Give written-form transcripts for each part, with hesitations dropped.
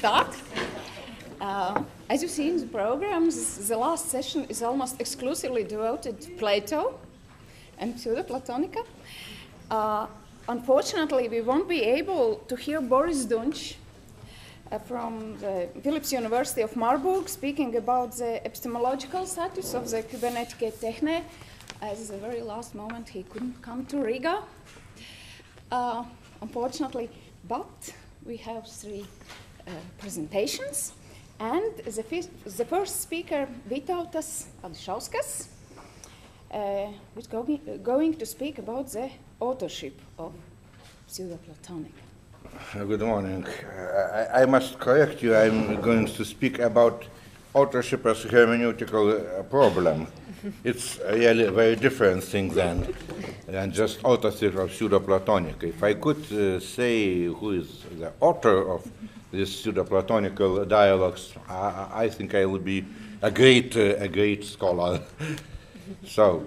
start. As you see in the programs, the last session is almost exclusively devoted to Plato and Pseudo-Platonica. Unfortunately, we won't be able to hear Boris Dunch from the Philipps University of Marburg speaking about the epistemological status of the Kybernetike Techne. As the very last moment, he couldn't come to Riga, unfortunately, but we have three presentations. And the first speaker, Vytautas Ališauskas, is going to speak about the authorship of Pseudo-Platonic. Good morning. I must correct you. I'm going to speak about authorship as a hermeneutical problem. It's really a very different thing than just authorship of Pseudo-Platonic. If I could say who is the author of these Pseudo-Platonical dialogues, I think I would be a great scholar. So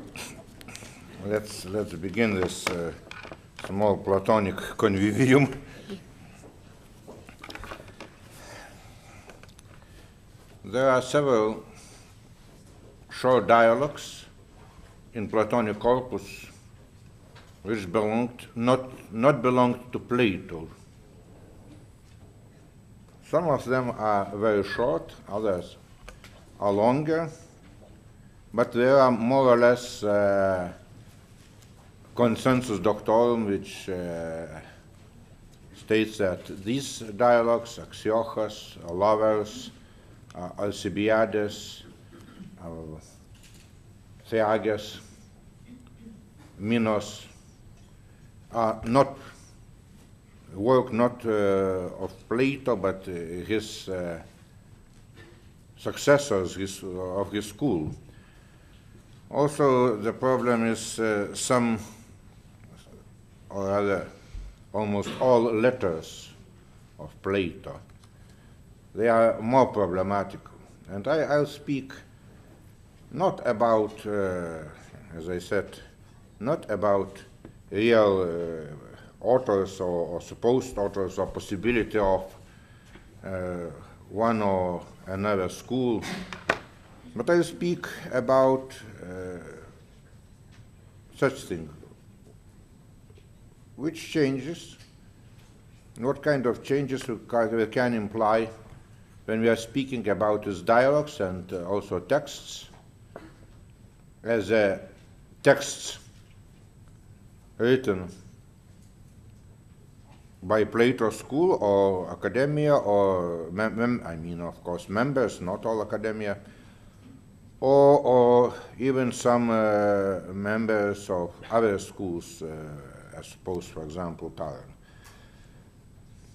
let's begin this small Platonic convivium. There are several short dialogues in Platonic corpus which not belonged to Plato. Some of them are very short, others are longer, but there are more or less consensus doctorum which states that these dialogues, Axiochos, Lovers, Alcibiades, Theages, Minos, are not of Plato, but his successors of his school. Also, the problem is some, or rather, almost all letters of Plato. They are more problematical. And I'll speak not about, as I said, not about real authors or supposed authors or possibility of one or another school, but I'll speak about such things. Which changes, what kind of changes we can imply when we are speaking about these dialogues and also texts, as texts written by Plato's school or academia, or of course members, not all academia, or even some members of other schools, I suppose, for example, Taran.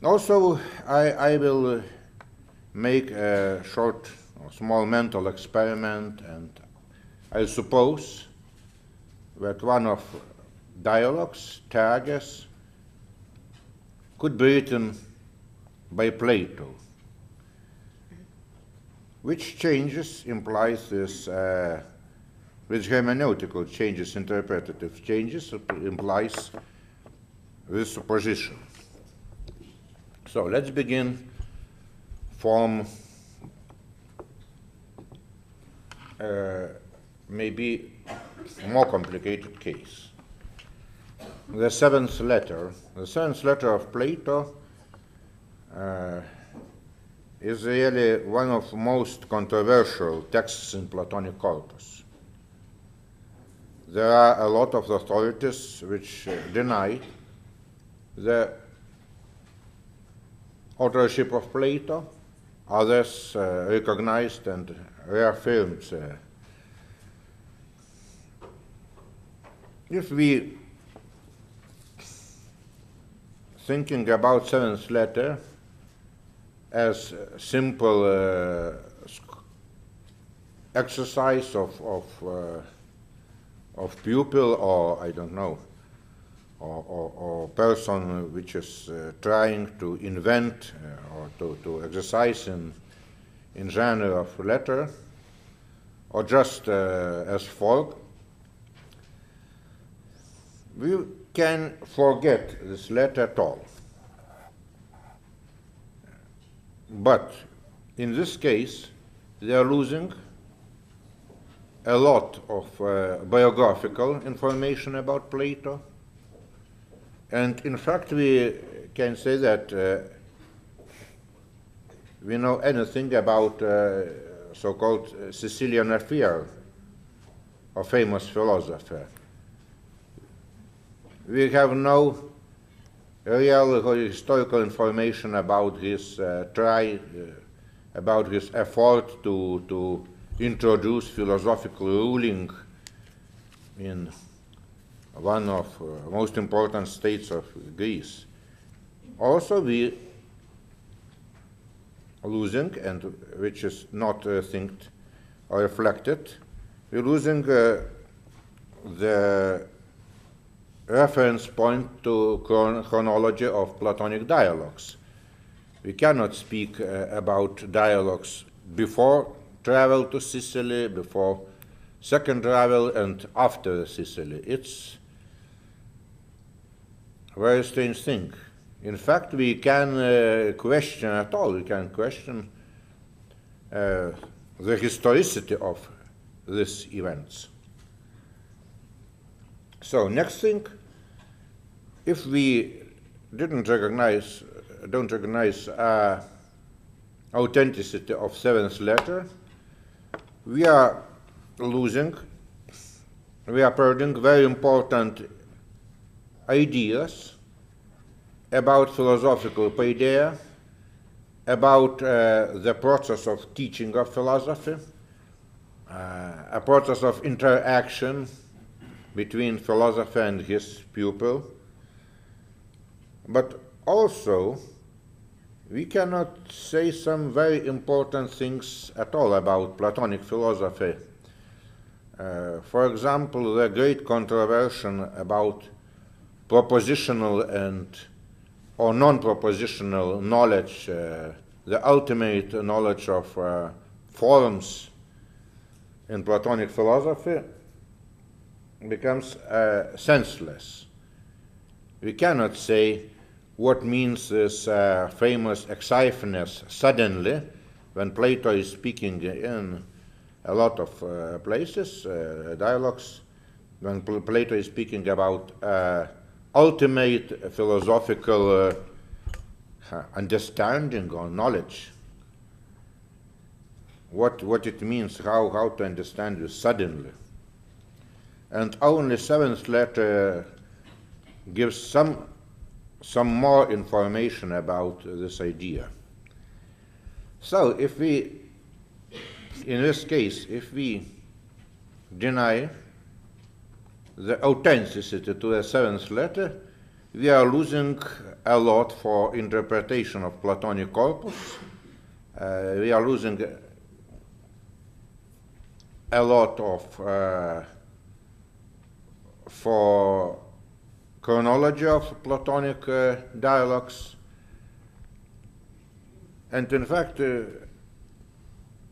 Also, I will make a short or small mental experiment, and I suppose that one of dialogues, Theages, could be written by Plato. Which changes implies this, which hermeneutical changes, interpretative changes, implies this supposition. So let's begin from maybe a more complicated case. The seventh letter of Plato is really one of the most controversial texts in Platonic corpus. There are a lot of authorities which deny the authorship of Plato, others recognized and reaffirmed. If we thinking about seventh letter as a simple exercise of pupil, or I don't know, or person which is trying to invent or to exercise in genre of letter, or just as folk, we can forget this letter at all. But in this case, they are losing a lot of biographical information about Plato. And in fact, we can say that we know anything about so-called Sicilian affair, a famous philosopher. We have no real historical information about his about his effort to introduce philosophical ruling in one of most important states of Greece. Also, we are losing, and which is not thinked or reflected, we're losing the reference point to chronology of Platonic dialogues. We cannot speak about dialogues before travel to Sicily, before second travel, and after Sicily. It's a very strange thing. In fact, we can question at all, we can question the historicity of these events. So next thing, if we don't recognize authenticity of seventh letter, we are perding very important ideas about philosophical paideia, about the process of teaching of philosophy, a process of interaction between philosopher and his pupil. But also, we cannot say some very important things at all about Platonic philosophy. For example, the great controversy about propositional or non-propositional knowledge, the ultimate knowledge of forms in Platonic philosophy becomes senseless. We cannot say what means this famous XIII suddenly, when Plato is speaking in a lot of places, dialogues, when Plato is speaking about ultimate philosophical understanding or knowledge, what it means, how to understand this suddenly. And only seventh letter gives some more information about this idea. So if we, in this case, if we deny the authenticity to the seventh letter, we are losing a lot for interpretation of Platonic corpus. We are losing a lot of for chronology of Platonic dialogues. And in fact,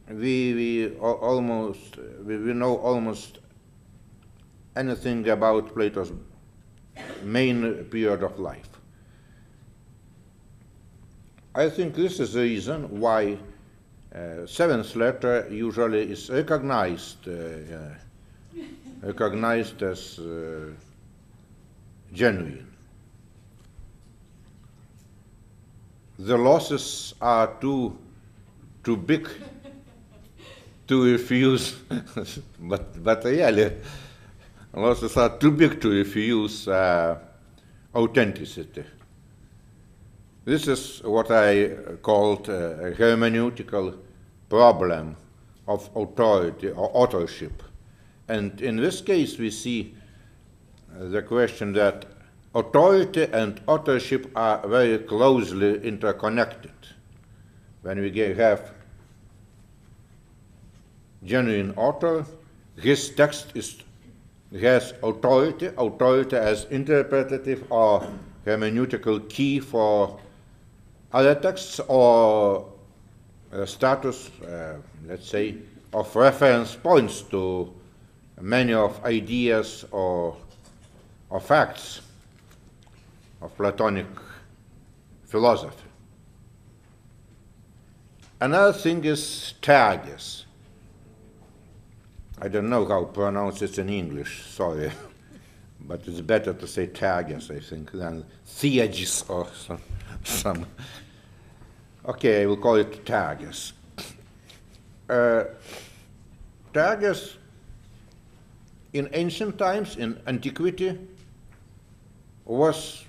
we know almost anything about Plato's main period of life. I think this is the reason why seventh letter usually is recognized as genuine. The losses are too big to refuse, but really, losses are too big to refuse authenticity. This is what I called a hermeneutical problem of authority or authorship. And in this case, we see the question that authority and authorship are very closely interconnected. When we have genuine author, his text has authority as interpretative or hermeneutical key for other texts, or status, let's say, of reference points to many of ideas or facts of Platonic philosophy. Another thing is tages. I don't know how to pronounce it in English, sorry. But it's better to say tages, I think, than theages or some. Okay, I will call it tages. Tages in ancient times, in antiquity, was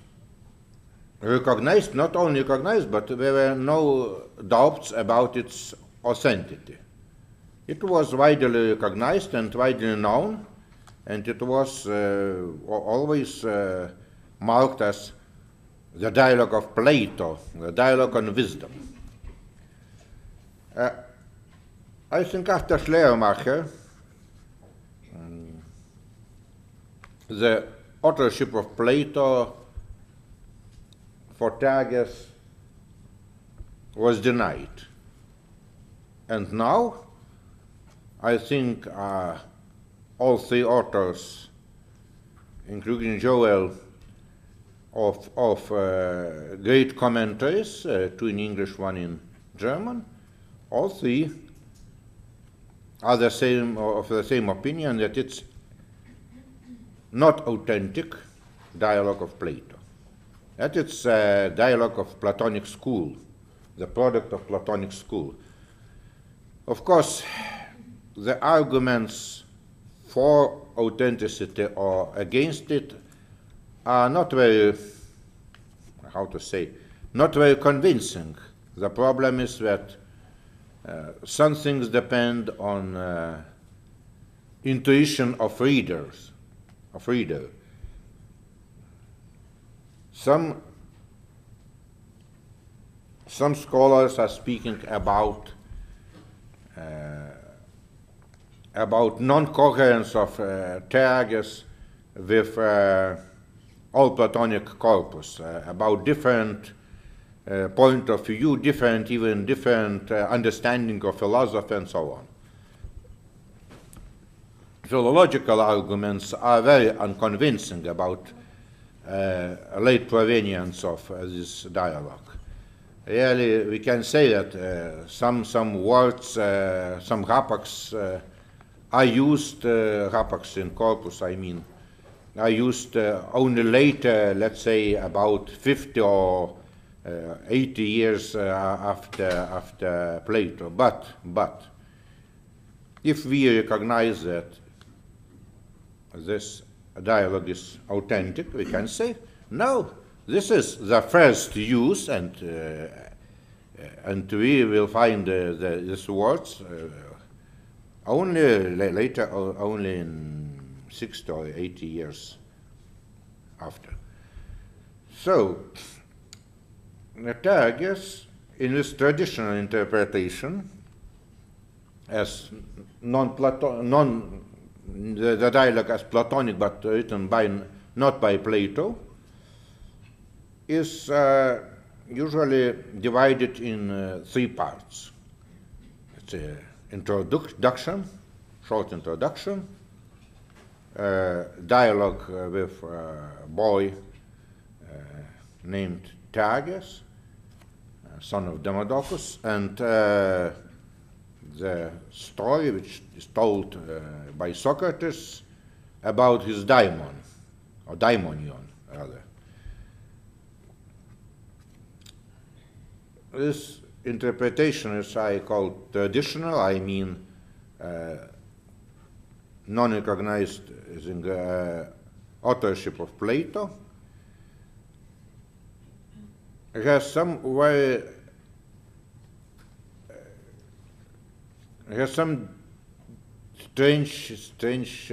recognized, not only recognized, but there were no doubts about its authenticity. It was widely recognized and widely known, and it was always marked as the dialogue of Plato, the dialogue on wisdom. I think after Schleiermacher, the authorship of Plato for tages was denied. And now, I think all three authors, including Joel, of great commentaries, two in English, one in German, all three are of the same opinion that it's not authentic dialogue of Plato. That it's a dialogue of Platonic school, the product of Platonic school. Of course, the arguments for authenticity or against it are not very, not very convincing. The problem is that some things depend on intuition of reader. Some scholars are speaking about non-coherence of tages with all Platonic corpus, about different point of view, different understanding of philosophy and so on. Philological arguments are very unconvincing about late provenience of this dialogue. Really, we can say that some words, some hapax are used, hapax in corpus, I mean, are used only later, let's say about 50 or 80 years after Plato. But if we recognize that this dialogue is authentic, we can say, no, this is the first use, and we will find these words only later, only in 60 or 80 years after. So, the tages, in this traditional interpretation, as the dialogue as Platonic, but written not by Plato, is usually divided in three parts. It's an introduction, short introduction, dialogue with a boy named Tages, son of Demodocus, and the story which is told by Socrates about his daimon, or daimonion, rather. This interpretation is, I call traditional, I mean non-recognized as in the authorship of Plato. It has some very strange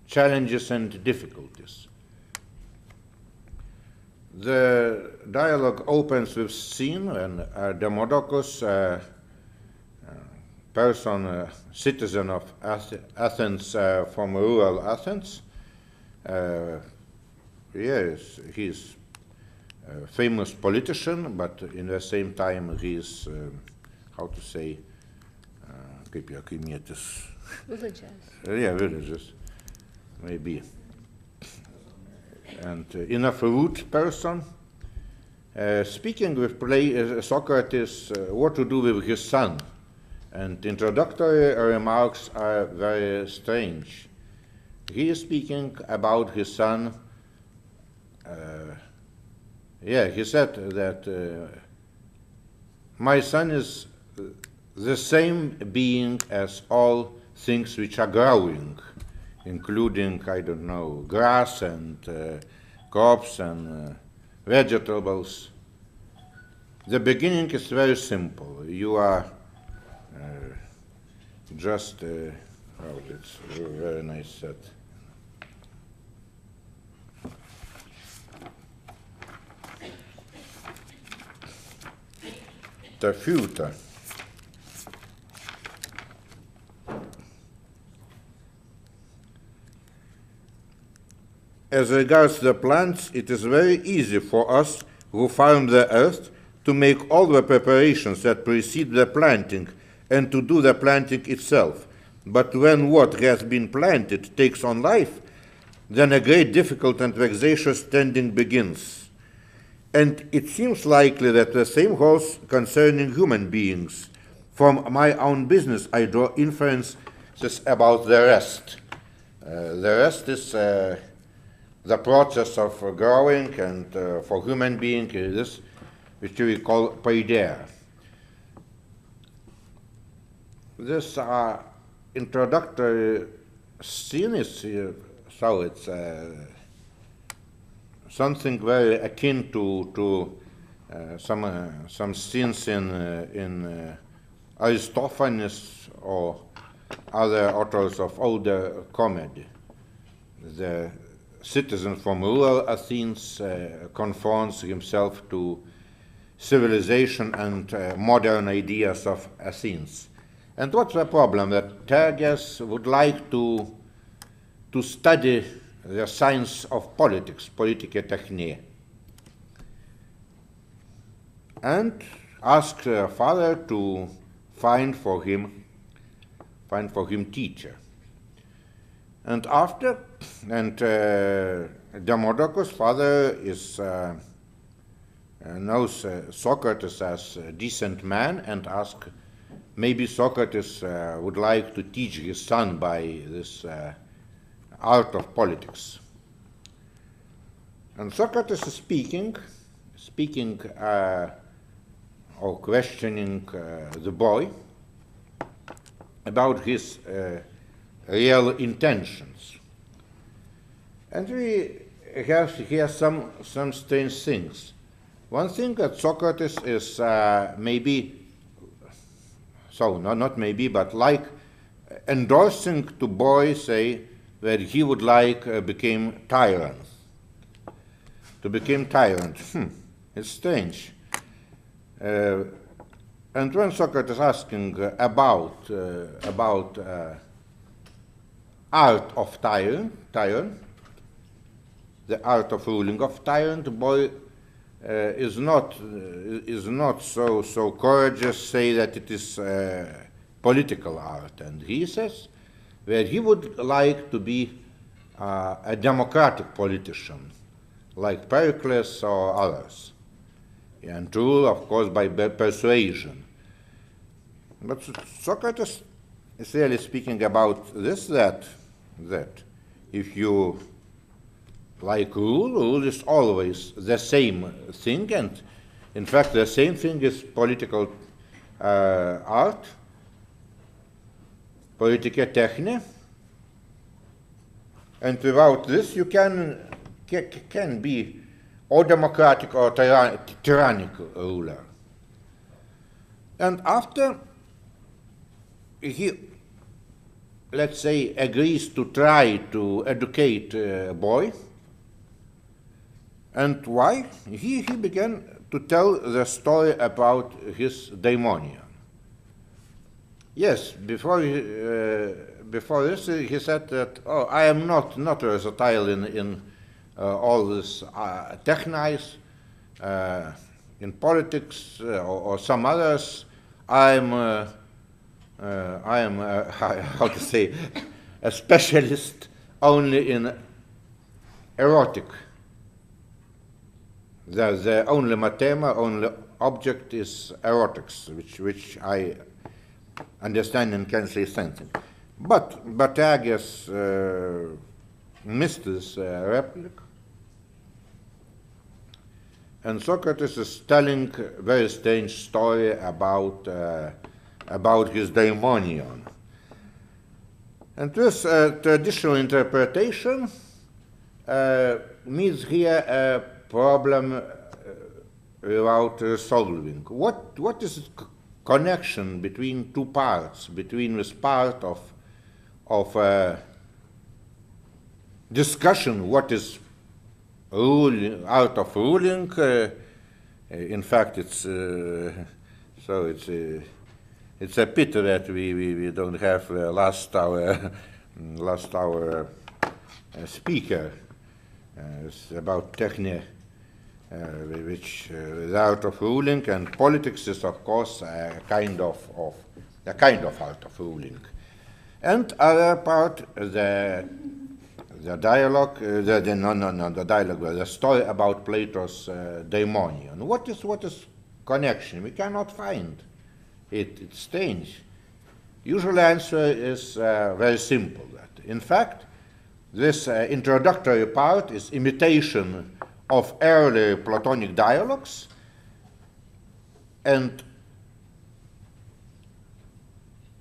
challenges and difficulties. The dialogue opens with scene when Demodocus, citizen of Athens, from rural Athens, yes, he's a famous politician, but in the same time he's, Villages. Yeah, villages, maybe. And enough rude person, speaking with Socrates what to do with his son, and introductory remarks are very strange. He is speaking about his son. He said that my son is the same being as all things which are growing, including, I don't know, grass and crops and vegetables. The beginning is very simple. You are just, it's very nice set. The future. As regards the plants, it is very easy for us who farm the earth to make all the preparations that precede the planting and to do the planting itself. But when what has been planted takes on life, then a great difficult and vexatious tending begins. And it seems likely that the same holds concerning human beings. From my own business, I draw inferences about the rest. The rest is the process of growing, and for human being is this, which we call paideia. This introductory scene is so it's something very akin to some scenes in Aristophanes or other authors of older comedy. The citizen from rural Athens conforms himself to civilization and modern ideas of Athens. And what's the problem? That Terges would like to study the science of politics, politica technique, and ask her father to find for him teacher. And after, Demodocus' father knows Socrates as a decent man and asks, maybe Socrates would like to teach his son by this art of politics. And Socrates is speaking or questioning the boy about his real intentions. And we have here some strange things. One thing that Socrates is not maybe, but like endorsing to boy, say, that he would like to become tyrant. It's strange. And when Socrates asking about art of tyrant, the art of ruling of tyrant, the boy is not so courageous say that it is political art, and he says that he would like to be a democratic politician, like Pericles or others, and to rule, of course, by persuasion. But Socrates is really speaking about this, that if you like rule is always the same thing, and in fact the same thing is political art, politica techne, and without this you can be or democratic or tyrannical ruler. And after he, let's say, agrees to try to educate a boy, and why? He began to tell the story about his daemonion. Yes, before this he said that, I am not versatile in all this techniques, in politics or some others. I am how to say, a specialist only in erotic the only mathema, only object is erotics, which I understand and can say something. But Batagias missed this replic, and Socrates is telling a very strange story about his daimonion. And this traditional interpretation means here a problem without resolving. What is the connection between two parts, between this part of discussion, what is ruling, art of ruling? In fact, it's it's a pity that we don't have last hour speaker. It's about techne, which the art of ruling, and politics is of course a kind of art of ruling. And other part, the dialogue, the story about Plato's daimonion. What is connection? We cannot find it. It's strange. Usual answer is very simple. That in fact, this introductory part is imitation of early Platonic dialogues, and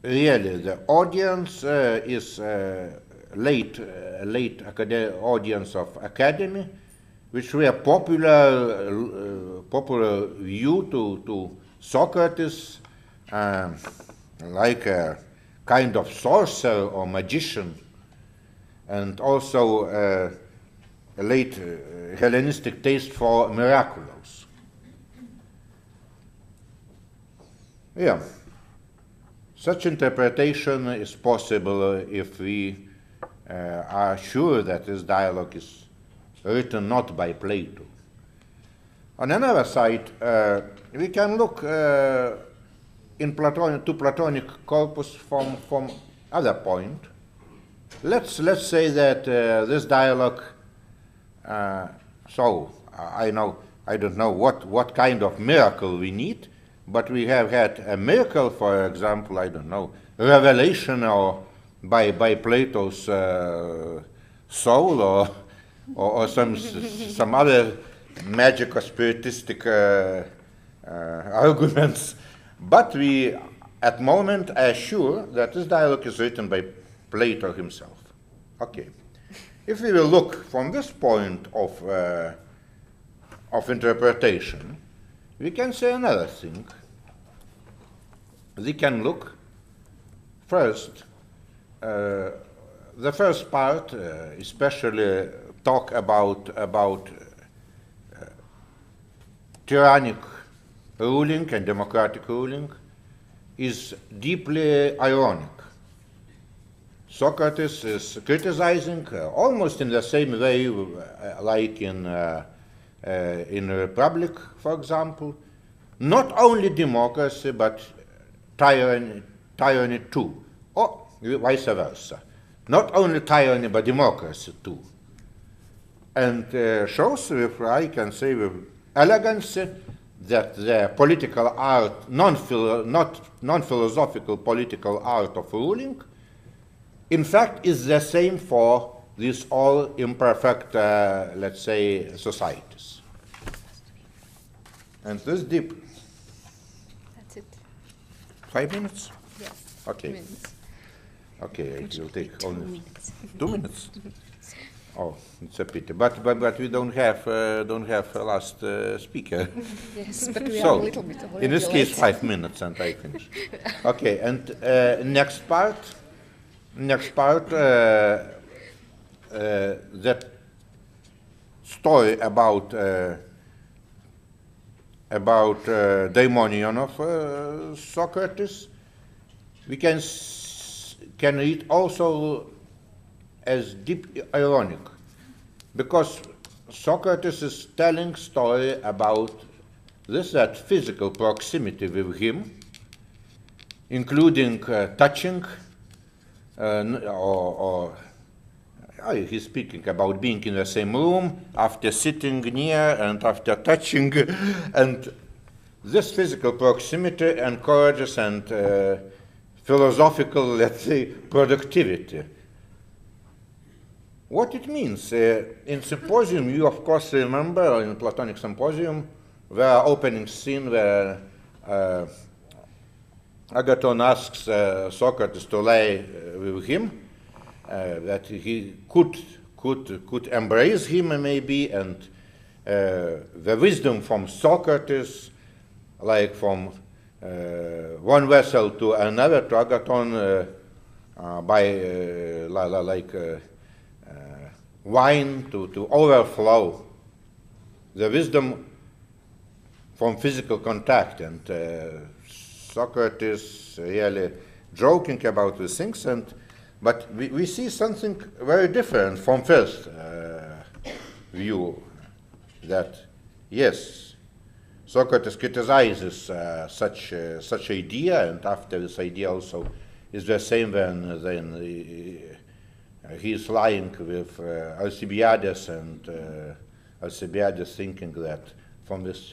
really the audience is late audience of academy, which were popular view to Socrates like a kind of sorcerer or magician, and also a late Hellenistic taste for miraculous. Yeah, such interpretation is possible if we are sure that this dialogue is written not by Plato. On another side, we can look in Platonic corpus from other point. Let's say that this dialogue. So I don't know what kind of miracle we need, but we have had a miracle, for example, I don't know, revelation or by Plato's soul or some other magic or spiritistic arguments. But we, at moment, are sure that this dialogue is written by Plato himself. Okay. If we will look from this point of interpretation, we can say another thing. We can look first, the first part, especially talk about tyrannic ruling and democratic ruling, is deeply ironic. Socrates is criticizing almost in the same way like in Republic, for example, not only democracy but tyranny too, or vice versa. Not only tyranny but democracy too. And shows with, I can say with elegance, that the political art, non-philosophical political art of ruling, in fact, is the same for these all imperfect, let's say, societies. And this deep. That's it. 5 minutes? Yes. Okay. 2 minutes. Okay, it will take 2 only minutes. 2 minutes. Oh, it's a pity. But we don't have last speaker. Yes, but we are So, a little bit in this case, late. 5 minutes and I finish. Okay, and next part, that story about daimonion of Socrates, we can read also as deep ironic, because Socrates is telling story about that physical proximity with him, including touching or he's speaking about being in the same room, after sitting near and after touching, and this physical proximity encourages and philosophical, let's say, productivity. What it means? In symposium, you of course remember, in Platonic symposium, there are opening scene where Agathon asks Socrates to lie with him, that he could embrace him maybe, and the wisdom from Socrates, like from one vessel to another, to Agathon, by like wine to overflow, the wisdom from physical contact, and Socrates really joking about these things, but we see something very different from first view, that yes, Socrates criticizes such idea, and after this idea also is the same when then he is lying with Alcibiades, and Alcibiades thinking that from this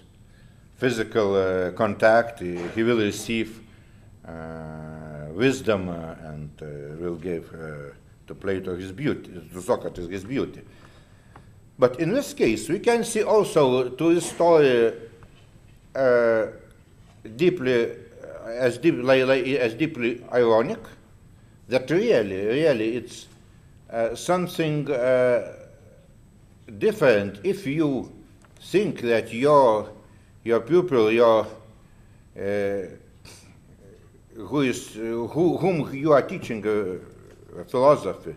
physical contact he will receive wisdom and will give to Plato his beauty, to Socrates his beauty. But in this case, we can see also to this story deeply ironic, that really it's something different if you think that your pupil, whom you are teaching philosophy,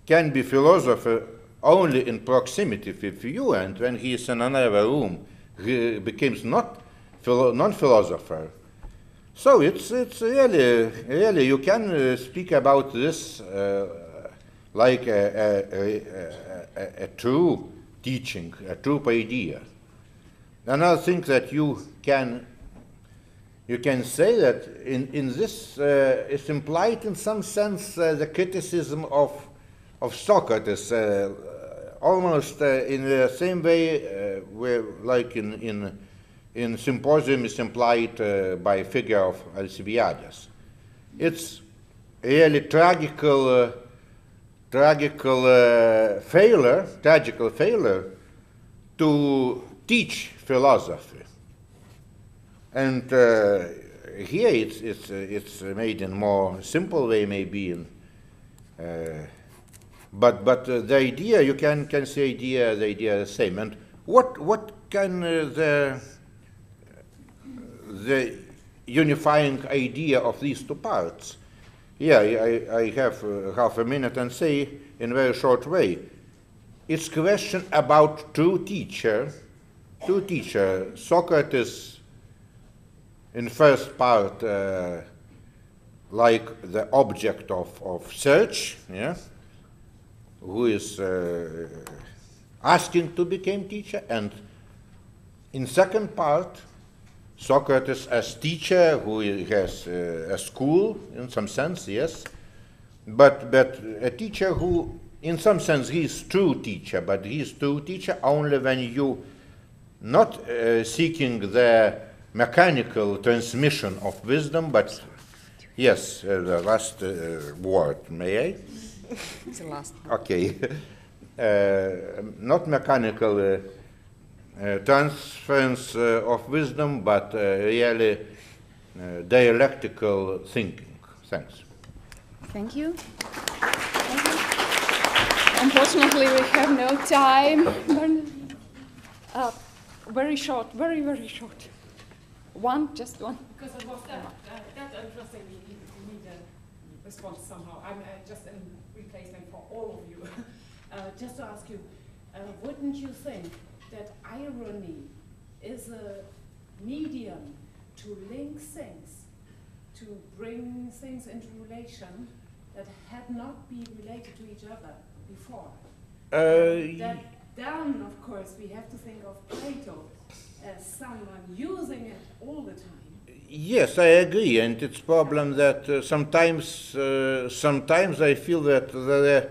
can be philosopher only in proximity with you, and when he is in another room, he becomes non-philosopher. So it's really you can speak about this like a true teaching, a true idea. Another thing that you can say that in this is implied in some sense the criticism of Socrates, almost in the same way where, like in Symposium is implied by figure of Alcibiades. It's really tragical failure to teach philosophy, and here it's made in more simple way, maybe. But the idea, you can say the idea the same. And what can the unifying idea of these two parts? Yeah, I have half a minute and say in a very short way. It's question about two teacher. Socrates in first part like the object of search, yeah, who is asking to become teacher, and in second part Socrates as teacher who has a school in some sense, yes, but a teacher who in some sense he is true teacher, but he is true teacher only when you not seeking the mechanical transmission of wisdom, but yes, the last word, may I? It's the last. Okay, not mechanical transference of wisdom, but really dialectical thinking. Thanks. Thank you. Thank you. Unfortunately, we have no time. Very short, very, very short. Just one. Because it was that interesting, we need a response somehow. I'm just in replacement for all of you. Just to ask you, wouldn't you think that irony is a medium to link things, to bring things into relation that had not been related to each other before? That then, of course, we have to think of Plato as someone using it all the time. Yes, I agree, and it's a problem that sometimes I feel that there are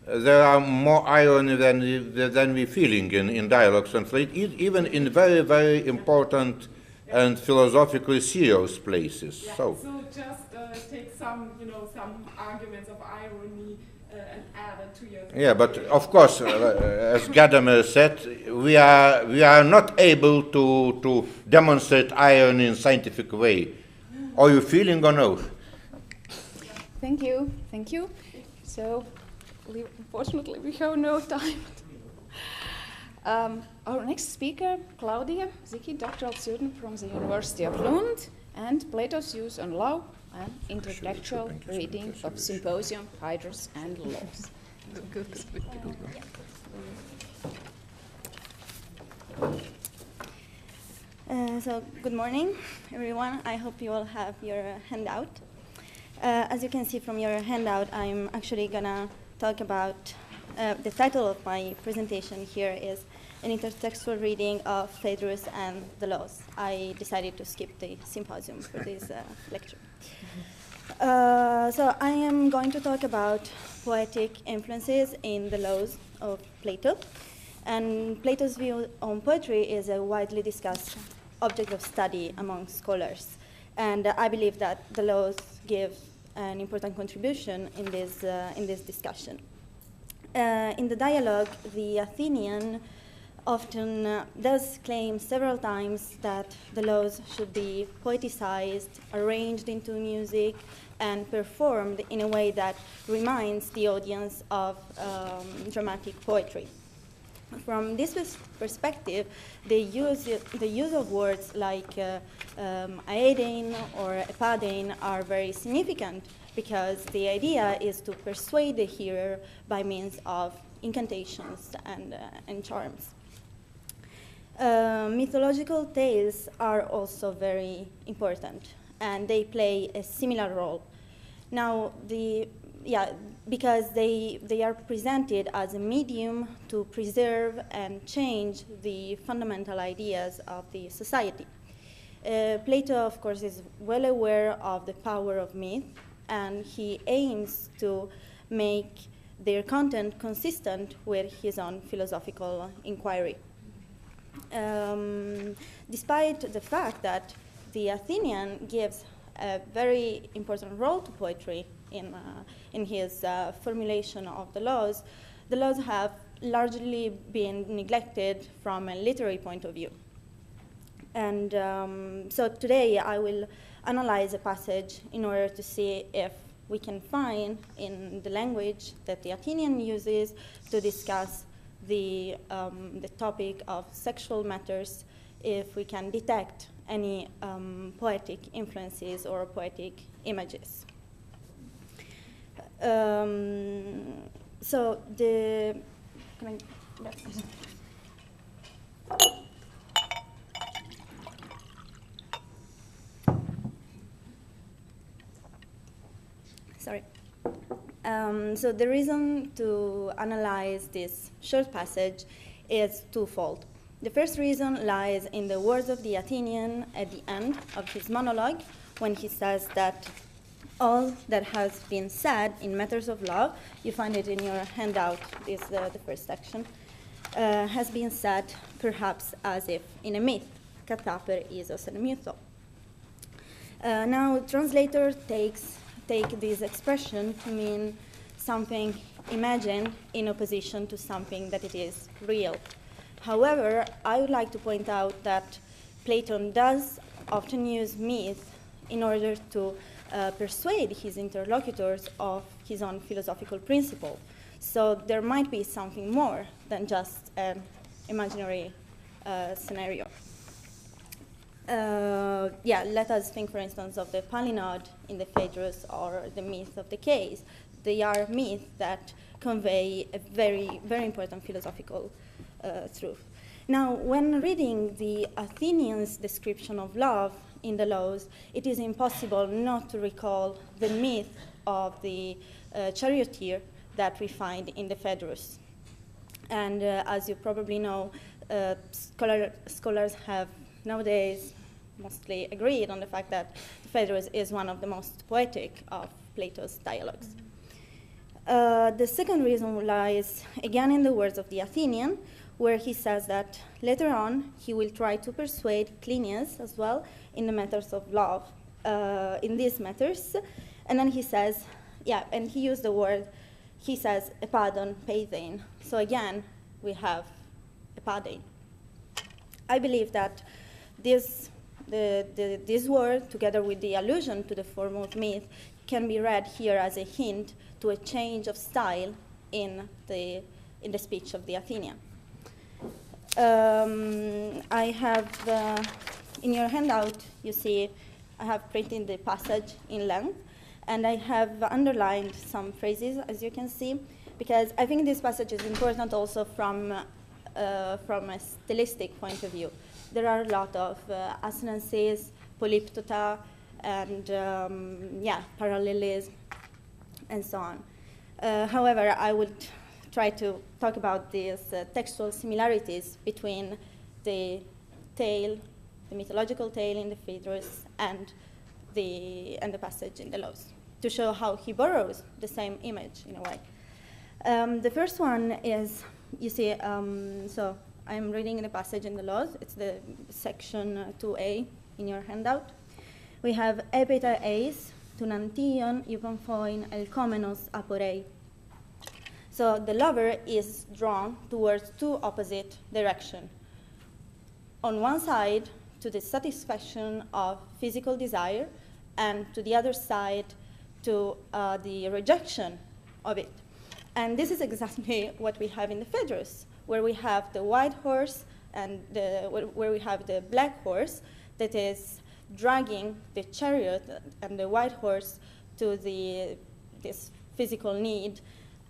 there are more irony than we feeling in dialogues and even in very, very important and philosophically serious places. Yeah. So just take some, some arguments of irony and add it to your. yeah, but of course, as Gadamer said, we are not able to demonstrate irony in scientific way. Are you feeling or no? Thank you, thank you. So, unfortunately, we have no time. Our next speaker, Claudia Zicki, doctoral student from the University of Lund, and Plato's Views on Law and Intellectual Reading of Symposium, Hydrus, and Laws. So, good morning, everyone. I hope you all have your handout. As you can see from your handout, I'm actually going to talk about, the title of my presentation here is An Intertextual Reading of Phaedrus and the Laws. I decided to skip the symposium for this lecture. So I am going to talk about poetic influences in the laws of Plato. And Plato's view on poetry is a widely discussed object of study among scholars. And I believe that the laws give an important contribution in this discussion. In the dialogue, the Athenian often does claim several times that the laws should be poeticized, arranged into music, and performed in a way that reminds the audience of dramatic poetry. From this perspective, the use of words like aedein or epadein are very significant because the idea is to persuade the hearer by means of incantations and charms. Mythological tales are also very important, and they play a similar role. Now, because they are presented as a medium to preserve and change the fundamental ideas of the society. Plato, of course, is well aware of the power of myth, and he aims to make their content consistent with his own philosophical inquiry. Despite the fact that the Athenian gives a very important role to poetry in his formulation of the laws have largely been neglected from a literary point of view. And so today I will analyze a passage in order to see if we can find in the language that the Athenian uses to discuss the topic of sexual matters, if we can detect any poetic influences or poetic images. So the so the reason to analyze this short passage is twofold. The first reason lies in the words of the Athenian at the end of his monologue, when he says that all that has been said in matters of law, you find it in your handout, is the first section, has been said perhaps as if in a myth, kataper isos en mytho. Now, translators take this expression to mean something imagined in opposition to something that it is real. However, I would like to point out that Plato does often use myth in order to persuade his interlocutors of his own philosophical principle. So there might be something more than just an imaginary scenario. Let us think, for instance, of the Palynod in the Phaedrus or the myth of the case. They are myths that convey a very, very important philosophical truth. Now, when reading the Athenians' description of love in the laws, it is impossible not to recall the myth of the charioteer that we find in the Phaedrus. And as you probably know, scholars have nowadays mostly agreed on the fact that the Phaedrus is one of the most poetic of Plato's dialogues. The second reason lies again in the words of the Athenian, where he says that later on he will try to persuade Clinias as well in the matters of love, in these matters. And then he says, yeah, and he used the word, he says, epadon peithein. So again, we have epadein. I believe that this word, together with the allusion to the foremost myth, can be read here as a hint to a change of style in the speech of the Athenian. I have, in your handout, you see, I have printed the passage in length, and I have underlined some phrases, as you can see, because I think this passage is important also from a stylistic point of view. There are a lot of assonances, polyptota, and parallelism, and so on. However, I would try to talk about these textual similarities between the tale, the mythological tale in the Phaedrus, and the passage in the Laws, to show how he borrows the same image in a way. The first one is, you see, so I'm reading the passage in the Laws. It's the section 2a in your handout. We have epita eis tunantion eukonphoin elkomenos aporei. So the lover is drawn towards two opposite directions. On one side, to the satisfaction of physical desire, and to the other side, to the rejection of it. And this is exactly what we have in the Phaedrus, where we have the white horse and where we have the black horse that is dragging the chariot and the white horse to this physical need,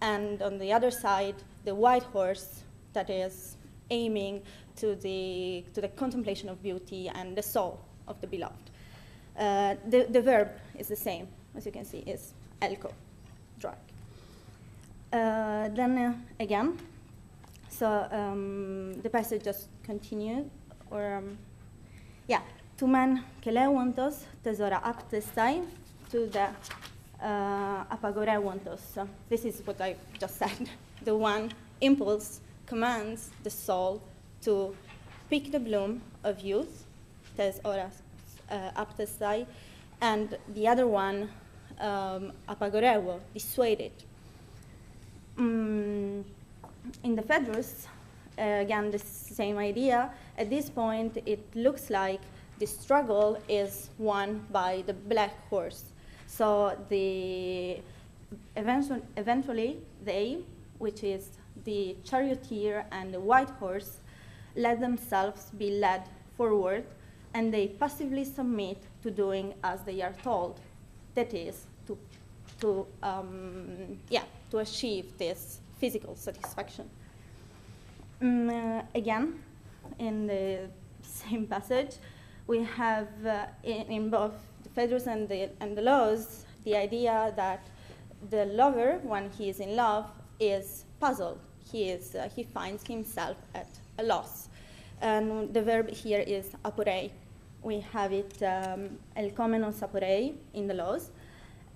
and on the other side, the white horse that is aiming to the contemplation of beauty and the soul of the beloved. The verb is the same, as you can see, is elko, drag. Then again, so the passage just continued, or to men keleuontos tesora aptestai, to the apagoreuontos. So this is what I just said. The one impulse commands the soul to pick the bloom of youth, tes oras aptestai, and the other one, apagoreuo, dissuade it. In the Phaedrus, again, the same idea. At this point, it looks like the struggle is won by the black horse. So eventually they, which is the charioteer and the white horse, let themselves be led forward, and they passively submit to doing as they are told. That is, to achieve this physical satisfaction. Again, in the same passage, we have in both the Phaedrus and the Laws the idea that the lover, when he is in love, is puzzled. He finds himself at a loss. And the verb here is aporei. We have it elkomenos aporei in the Laws,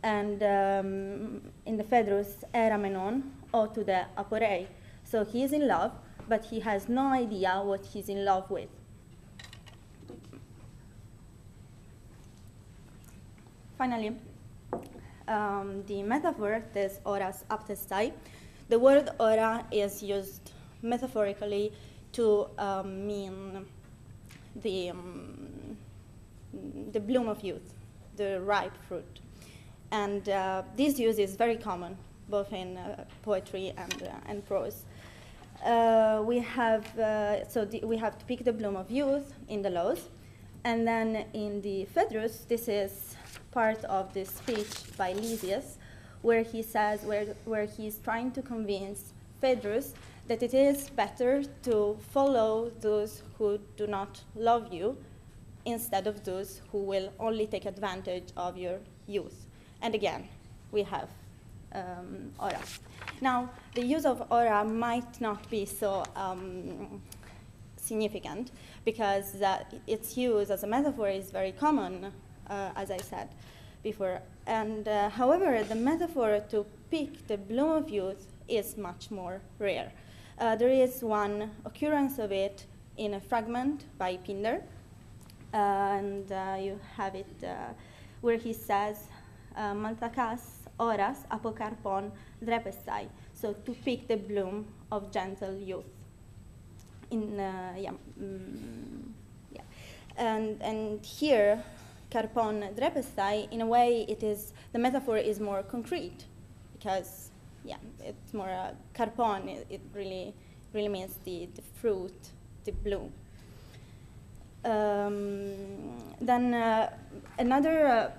and in the Phaedrus eramenon o to the aporei. So he is in love, but he has no idea what he's in love with. Finally, the metaphor tes oras aptestai. The word ora is used metaphorically to mean the bloom of youth, the ripe fruit. And this use is very common, both in poetry and prose. We have to pick the bloom of youth in the Laws, and then in the Phaedrus, this is part of the speech by Lysias, where he says, where he's trying to convince Phaedrus that it is better to follow those who do not love you instead of those who will only take advantage of your youth. And again, we have ora. Now, the use of ora might not be so significant, because its use as a metaphor is very common, as I said, before. And however, the metaphor to pick the bloom of youth is much more rare. There is one occurrence of it in a fragment by Pindar, and you have it where he says, Maltakas oras apokarpon drepestai, so to pick the bloom of gentle youth. And here, karpon drepestai, in a way, the metaphor is more concrete, because it's more karpon. It really means the fruit, the bloom. Then another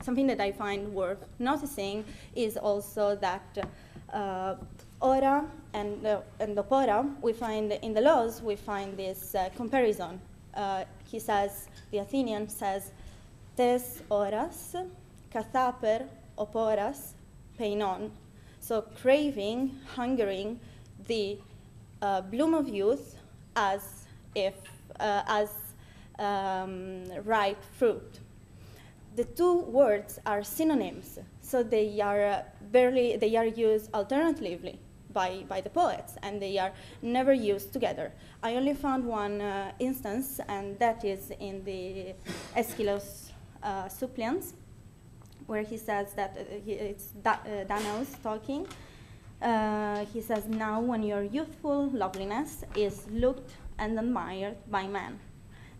something that I find worth noticing is also that ora and opora, we find in the laws, we find this comparison. He says, the Athenian says, tes oras kathaper oporas peinon. So craving, hungering the bloom of youth as ripe fruit. The two words are synonyms, so they are used alternatively by the poets, and they are never used together. I only found one instance, and that is in the Aeschylus Suppliants, where he says that it's Danaus talking. He says, now when your youthful loveliness is looked and admired by man,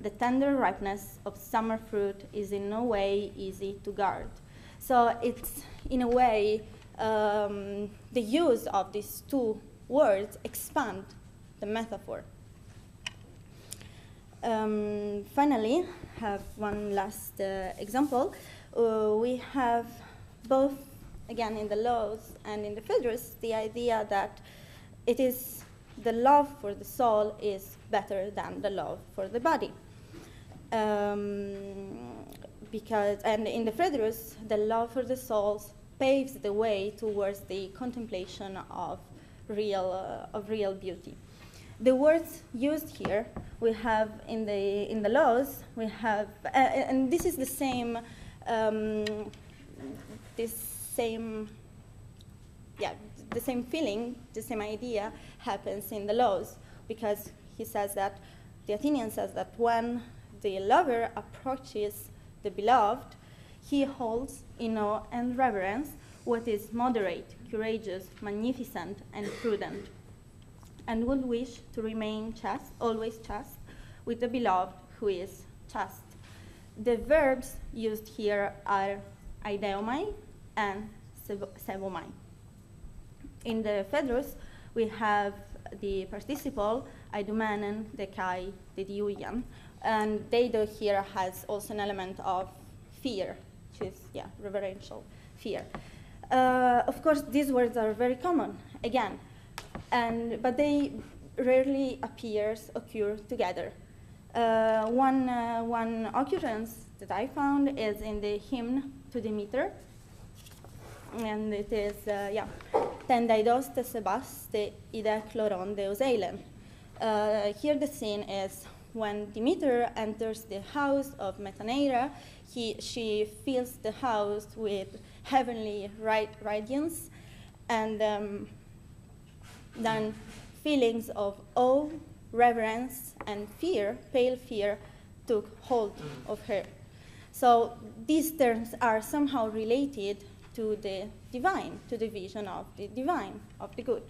the tender ripeness of summer fruit is in no way easy to guard. So it's, in a way, the use of these two words expand the metaphor. Finally, have one last example. We have both, again, in the laws and in the Phaedrus, the idea that it is the love for the soul is better than the love for the body. Because, and in the Phaedrus, the love for the souls paves the way towards the contemplation of real beauty. The words used here, we have in the laws, we have, and this is the same, the same feeling, the same idea happens in the laws, because he says that, the Athenian says that when the lover approaches the beloved, he holds in awe and reverence what is moderate, courageous, magnificent, and prudent, and would wish to remain chaste, always chaste, with the beloved who is chaste. The verbs used here are eideomai and sebomai. In the Phaedrus, we have the participle eidumanen, dekai, dediuian, and deido here has also an element of fear, which is, reverential fear. Of course, these words are very common, again, but they rarely occur together. One occurrence that I found is in the hymn to Demeter, and it is, ten daidos te sebas te ide chloron deus eilen. Here the scene is when Demeter enters the house of Metaneira, she fills the house with heavenly radiance, and then feelings of awe, reverence, and fear, pale fear, took hold of her. So these terms are somehow related to the divine, to the vision of the divine, of the good.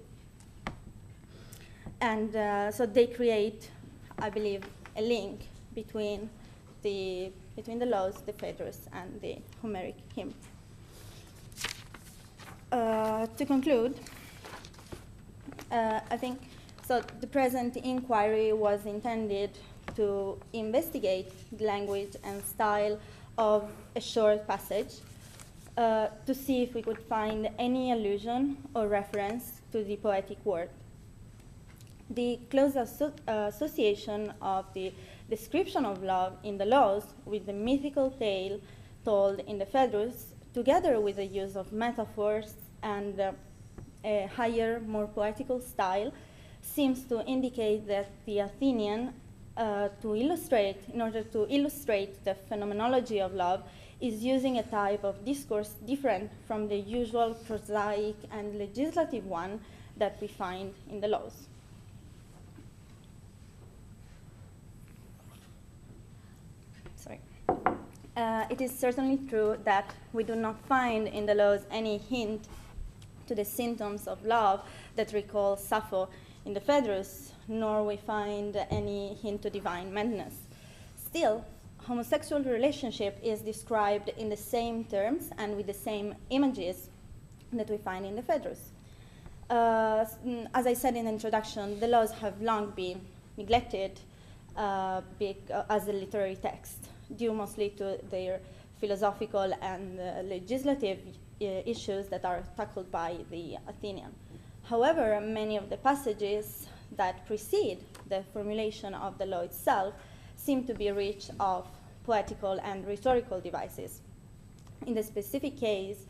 And so they create, I believe, a link between the laws, the Phaedrus, and the Homeric hymn. To conclude, I think so. The present inquiry was intended to investigate the language and style of a short passage, to see if we could find any allusion or reference to the poetic word. The close association of the description of love in the laws with the mythical tale told in the Phaedrus, together with the use of metaphors and a higher, more poetical style, seems to indicate that the Athenian in order to illustrate the phenomenology of love, is using a type of discourse different from the usual prosaic and legislative one that we find in the laws. Sorry. It is certainly true that we do not find in the laws any hint to the symptoms of love that recall Sappho in the Phaedrus, nor we find any hint to divine madness. Still, homosexual relationship is described in the same terms and with the same images that we find in the Phaedrus. As I said in the introduction, the laws have long been neglected as a literary text, due mostly to their philosophical and legislative issues that are tackled by the Athenian. However, many of the passages that precede the formulation of the law itself seem to be rich of poetical and rhetorical devices. In the specific case,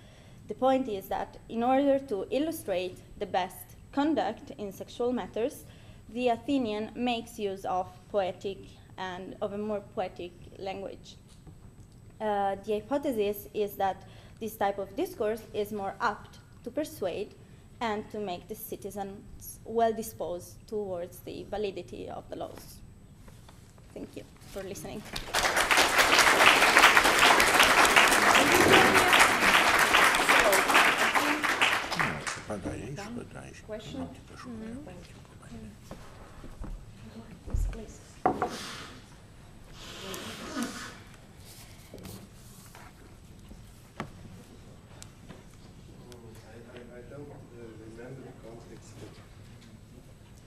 the point is that in order to illustrate the best conduct in sexual matters, the Athenian makes use of a more poetic language. The hypothesis is that this type of discourse is more apt to persuade and to make the citizens well disposed towards the validity of the laws. Thank you for listening. Question? Please. I don't remember the context, but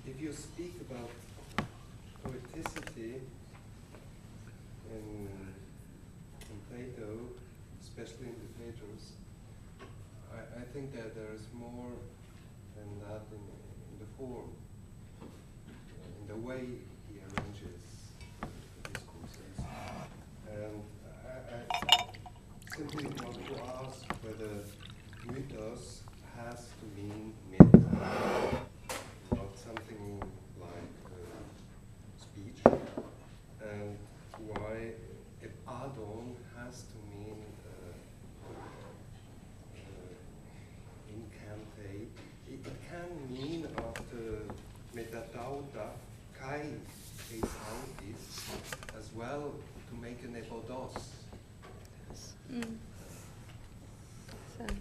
if you speak about poeticity in Plato, especially in the Phaedrus, I think that there is more than that in the form, in the way he arranges the discourses. And I simply want to ask whether mythos has to mean myth, not something like speech, and why adon has to mean incantate. It can mean after metatauta kai eis as well to make an epodos.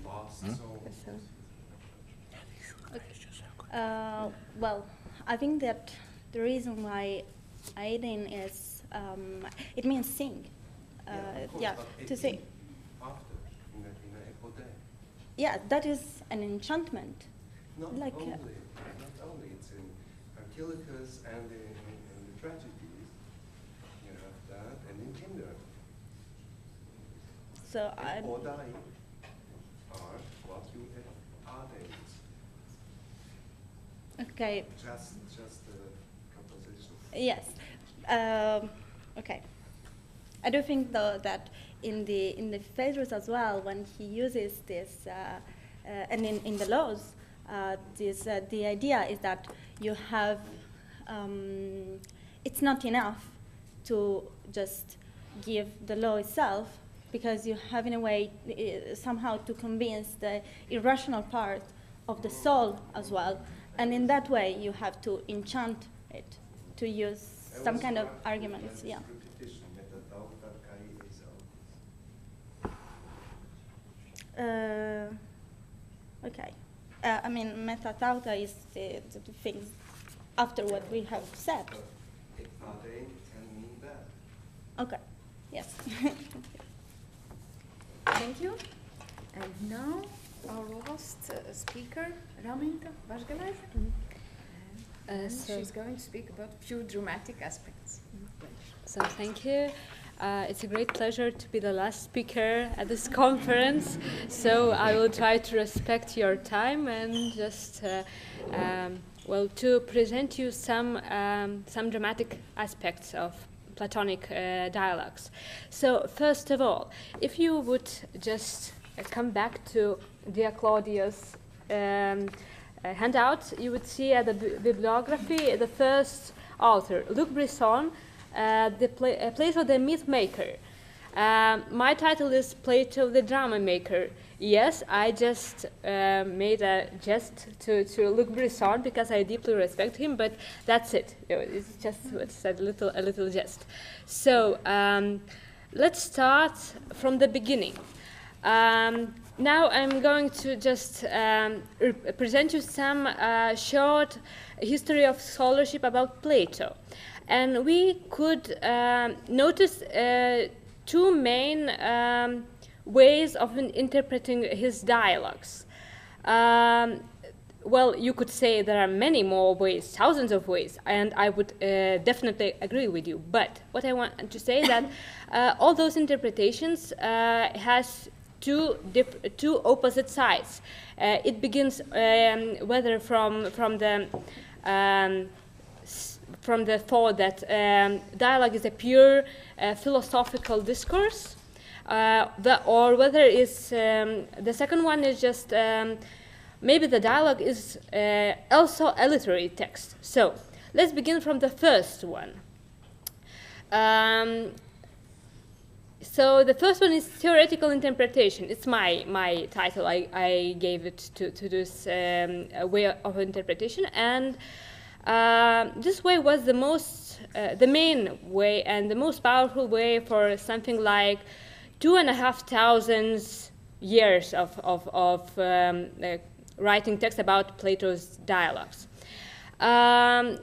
Last song. Well, I think that the reason why Aiden is, it means sing. To sing. After, in a epode. Yeah, that is an enchantment. Not Like, only, it's in Archilochus and in the tragedies, you have that, and in Tinder. So And odai are what you adates. okay. Just the composition. Yes. Okay. I do think though that in the Phaedrus as well, when he uses this, and in the laws, the idea is that you have, it's not enough to just give the law itself, because you have in a way somehow to convince the irrational part of the soul as well, and in that way you have to enchant it, to use some kind of arguments. Yeah. Repetition, metatauta kai eis Okay. I mean, metatauta is the things after what we have said. Ade can mean that. Okay. Yes. Thank you. And now our last speaker, Raminta Vașgălaș. And So she's going to speak about few dramatic aspects. thank you. It's a great pleasure to be the last speaker at this conference. So I will try to respect your time and just, to present you some dramatic aspects of Platonic dialogues. So first of all, if you would just come back to Dear Claudia's handout, you would see at the bibliography the first author, Luc Brisson, Plato the Myth Maker. My title is Plato the Drama Maker. Yes, I just made a jest to Luc Brisson because I deeply respect him, but that's it. It's just a little jest. So let's start from the beginning. Now I'm going to just present you some short history of scholarship about Plato. And we could notice two main ways of interpreting his dialogues. Well, you could say there are many more ways, thousands of ways, and I would definitely agree with you. But what I want to say is that all those interpretations has two opposite sides. It begins whether from the thought that dialogue is a pure philosophical discourse, or whether it's the second one is just maybe the dialogue is also a literary text. So let's begin from the first one. So the first one is theoretical interpretation. It's my title. I gave it to this way of interpretation, and this way was the main way and the most powerful way for something like 2,500 years of writing text about Plato's dialogues. The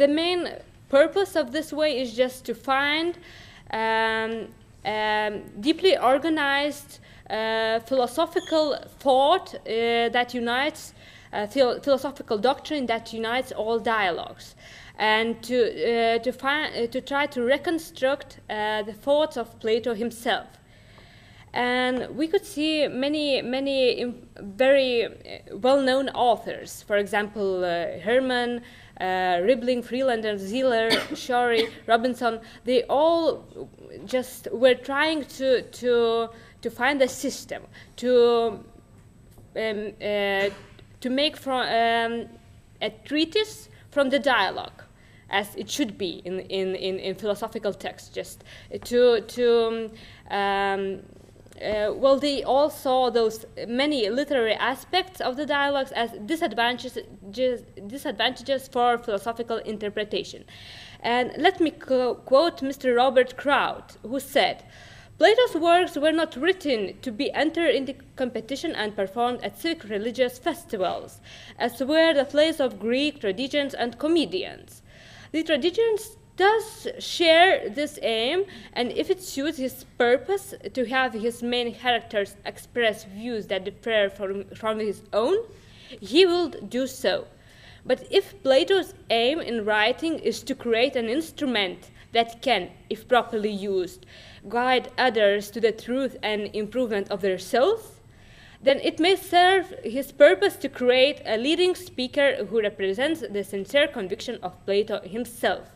main purpose of this way is just to find deeply organized philosophical thought that unites philosophical doctrine that unites all dialogues, and to try to reconstruct the thoughts of Plato himself. And we could see many very well-known authors, for example, Herman, Ribling, Freelander, Ziller, Shorey, Robinson. They all just were trying to find a system to make from a treatise from the dialogue, as it should be in philosophical text. Just they all saw those many literary aspects of the dialogues as disadvantages for philosophical interpretation. And let me quote Mr. Robert Kraut, who said, "Plato's works were not written to be entered into competition and performed at civic religious festivals, as were the plays of Greek tragedians and comedians. The tragedians does share this aim, and if it suits his purpose to have his main characters express views that differ from his own, he will do so. But if Plato's aim in writing is to create an instrument that can, if properly used, guide others to the truth and improvement of their souls, then it may serve his purpose to create a leading speaker who represents the sincere conviction of Plato himself.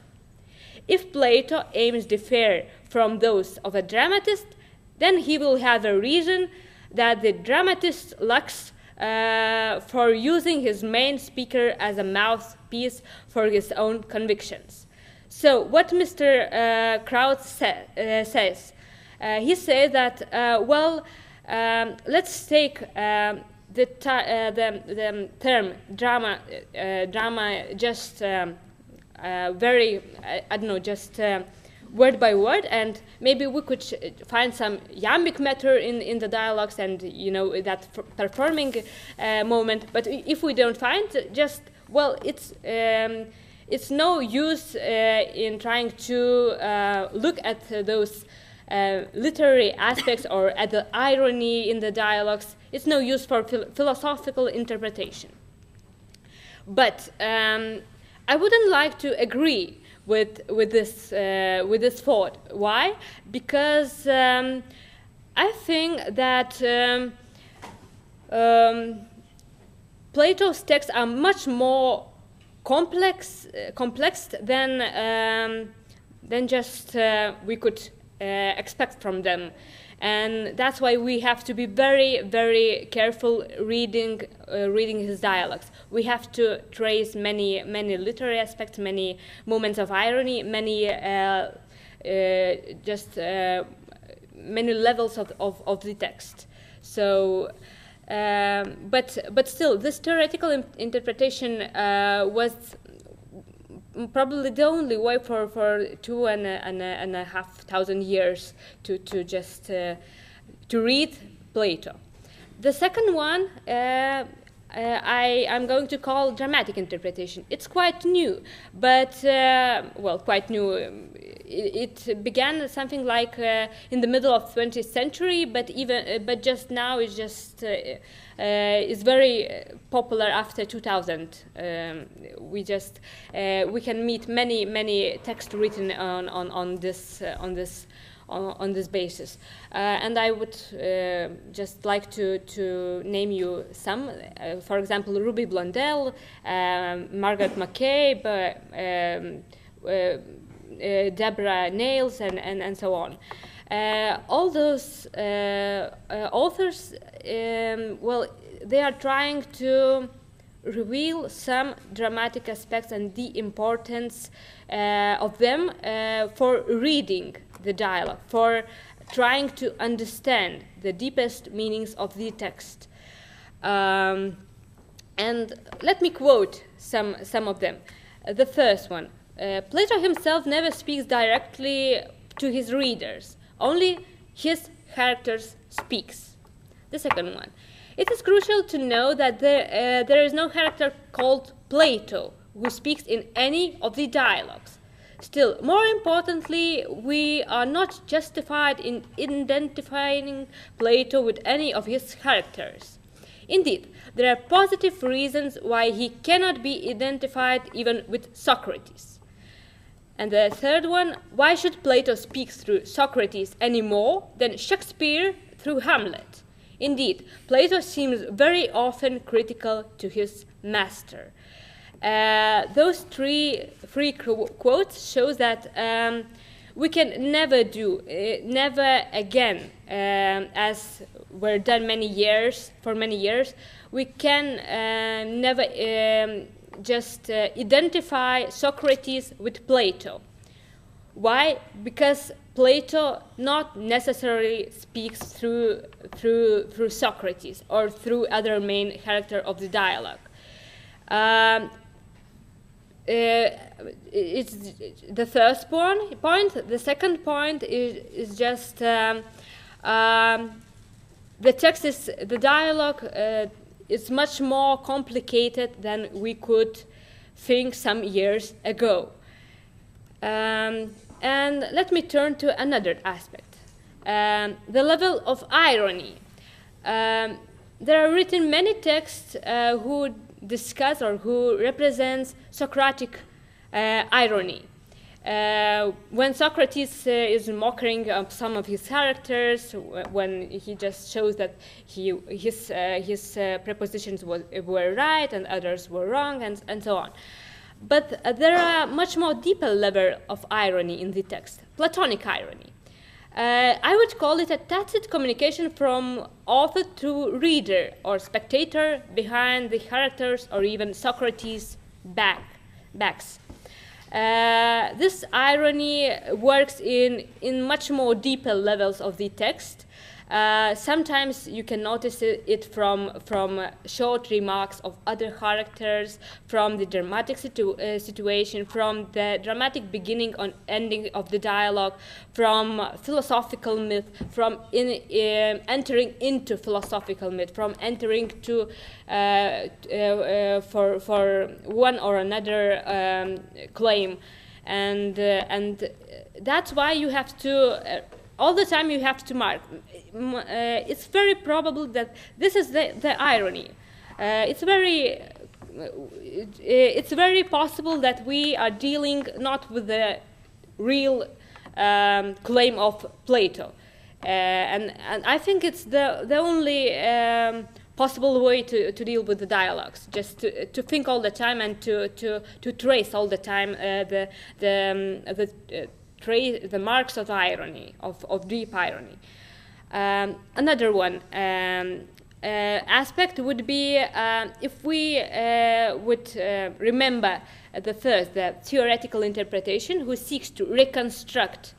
If Plato aims differ from those of a dramatist, then he will have a reason that the dramatist lacks for using his main speaker as a mouthpiece for his own convictions." So what Mr. Kraut says, he says that, let's take the term drama just very, I don't know, just word by word, and maybe we could find some iambic meter in the dialogues and, that performing moment. But if we don't find, just, it's no use in trying to look at those literary aspects or at the irony in the dialogues. It's no use for philosophical interpretation. But I wouldn't like to agree with this thought. Why? Because I think that Plato's texts are much more complex than just we could expect from them. And that's why we have to be very, very careful reading his dialogues. We have to trace many literary aspects, many moments of irony, many many levels of the text. So, but still, this theoretical interpretation was probably the only way for 2,500 years to just to read Plato. The second one I'm going to call dramatic interpretation. It's quite new, but well, quite new. It began something like in the middle of 20th century, but just now it's just is very popular after 2000. We can meet many texts written on this basis, and I would just like to name you some. For example, Ruby Blondell, Margaret McCabe, Deborah Nails, and so on. All those authors, well, they are trying to reveal some dramatic aspects and the importance of them for reading the dialogue, for trying to understand the deepest meanings of the text. And let me quote some of them. The first one, Plato himself never speaks directly to his readers, only his characters speaks. The second one, it is crucial to know that there is no character called Plato who speaks in any of the dialogues. Still, more importantly, we are not justified in identifying Plato with any of his characters. Indeed, there are positive reasons why he cannot be identified even with Socrates. And the third one, why should Plato speak through Socrates any more than Shakespeare through Hamlet? Indeed, Plato seems very often critical to his master. Those three quotes shows that we can never never again, as were done for many years, we can never just identify Socrates with Plato. Why? Because Plato not necessarily speaks through Socrates or through other main character of the dialogue. It's the first point. The second point is just the dialogue is much more complicated than we could think some years ago. And let me turn to another aspect, the level of irony. There are written many texts who discuss or who represents Socratic irony. When Socrates is mocking some of his characters, when he just shows that his prepositions were right and others were wrong, and so on. But there are much more deeper level of irony in the text, Platonic irony. I would call it a tacit communication from author to reader or spectator behind the characters or even Socrates' backs. This irony works in much more deeper levels of the text. Sometimes you can notice it from short remarks of other characters, from the dramatic situation, from the dramatic beginning and ending of the dialogue, from philosophical myth, from entering into philosophical myth, from entering to for one or another claim, and that's why you have to. All the time you have to mark. It's very probable that this is the irony. It's very possible that we are dealing not with the real claim of Plato, and I think it's the only possible way to deal with the dialogues. Just to think all the time and to trace all the time the marks of irony, of deep irony. Another one aspect would be if we would remember the first, the theoretical interpretation, who seeks to reconstruct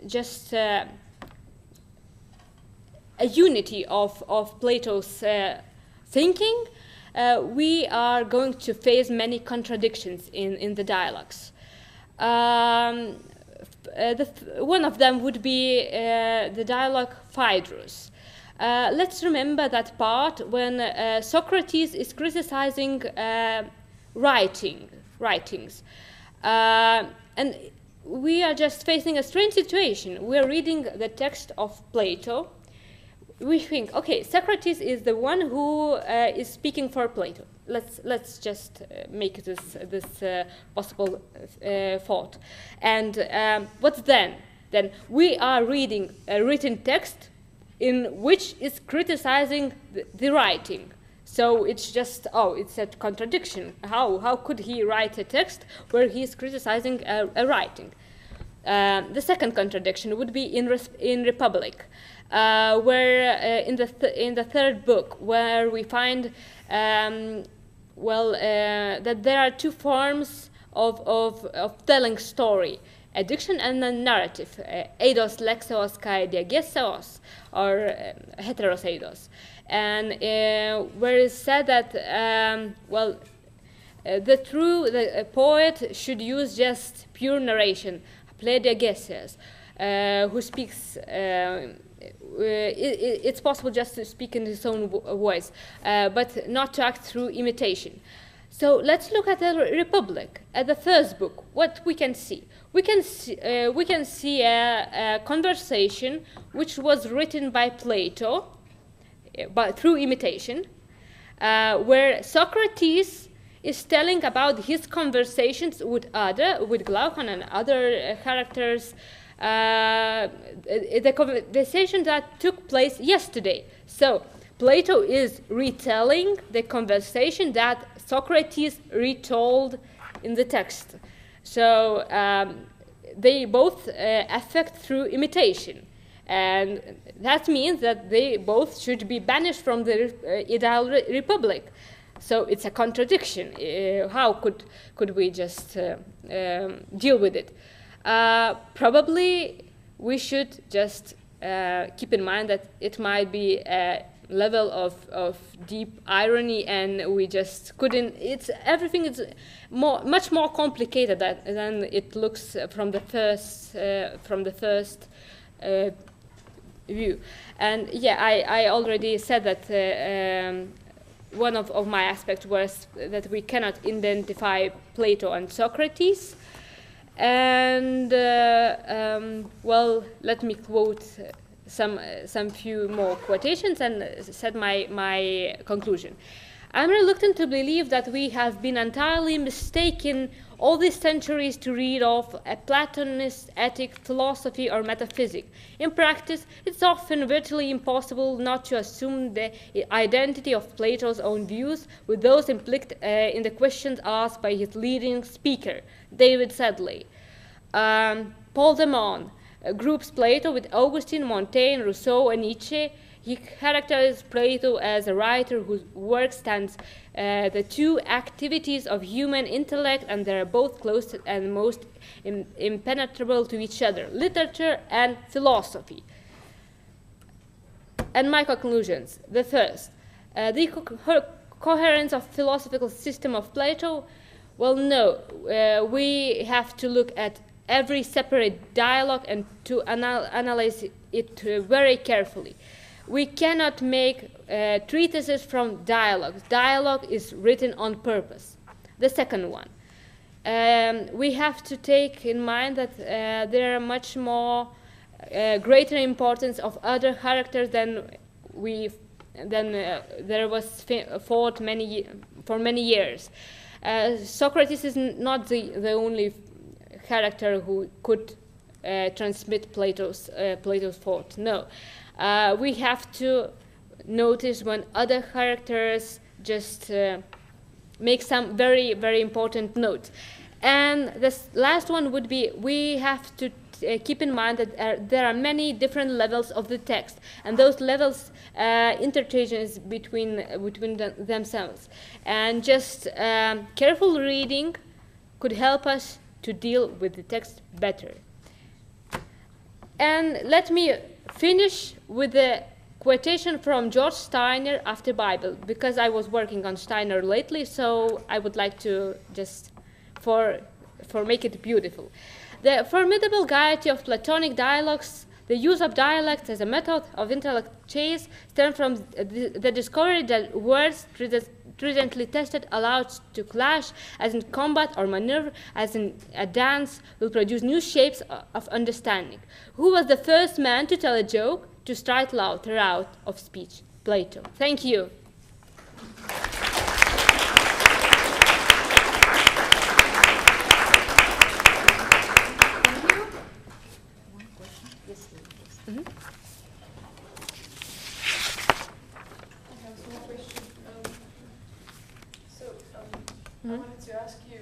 just a unity of Plato's thinking, we are going to face many contradictions in the dialogues. One of them would be the dialogue Phaedrus. Let's remember that part when Socrates is criticizing writings. And we are just facing a strange situation. We are reading the text of Plato. We think, okay, Socrates is the one who is speaking for Plato. Let's just make this possible thought. And what's then? Then we are reading a written text in which is criticizing the writing. So it's just, it's a contradiction. How could he write a text where he is criticizing a writing? The second contradiction would be in Republic, where in the third book, where we find that there are two forms of telling story: a diction and a narrative, eidos lexeos kai diageseos, or heteros eidos. And where it's said that the poet should use just pure narration, pleidiageses, who speaks. It's possible just to speak in his own voice, but not to act through imitation. So let's look at the Republic, at the first book. What we can see? We can see a conversation which was written by Plato, but through imitation, where Socrates is telling about his conversations with Glaucon and other characters, the conversation that took place yesterday. So Plato is retelling the conversation that Socrates retold in the text. So they both affect through imitation. And that means that they both should be banished from the ideal republic. So it's a contradiction. How could we just deal with it? Probably we should just keep in mind that it might be a level of deep irony, and we just couldn't. Everything is much more complicated than it looks from the first view. And yeah, I already said that one of my aspects was that we cannot identify Plato and Socrates. And let me quote some few more quotations and set my conclusion. I'm reluctant to believe that we have been entirely mistaken all these centuries to read of a Platonist ethic, philosophy, or metaphysic. In practice, it's often virtually impossible not to assume the identity of Plato's own views with those implied in the questions asked by his leading speaker, David Sedley. Paul de Man groups Plato with Augustine, Montaigne, Rousseau, and Nietzsche. He characterizes Plato as a writer whose work stands the two activities of human intellect, and they are both close and most impenetrable to each other, literature and philosophy. And my conclusions. The first, the coherence of philosophical system of Plato. Well, no, we have to look at every separate dialogue and to analyze it very carefully. We cannot make treatises from dialogues. Dialogue is written on purpose. The second one, we have to take in mind that there are much more greater importance of other characters than there was thought for many years. Socrates is not the only character who could transmit Plato's thought. No. We have to notice when other characters just make some very, very important notes. And this last one would be, we have to keep in mind that there are many different levels of the text, and those levels interchanges between themselves. And just careful reading could help us to deal with the text better. And let me finish with a quotation from George Steiner after Bible, because I was working on Steiner lately, so I would like to just for make it beautiful. The formidable gaiety of Platonic dialogues, the use of dialects as a method of intellect chase, stem from the discovery that words tridently tested allowed to clash, as in combat or maneuver, as in a dance, will produce new shapes of understanding. Who was the first man to tell a joke, to strike laughter out of speech? Plato. Thank you. Mm-hmm. I have one question. I wanted to ask you,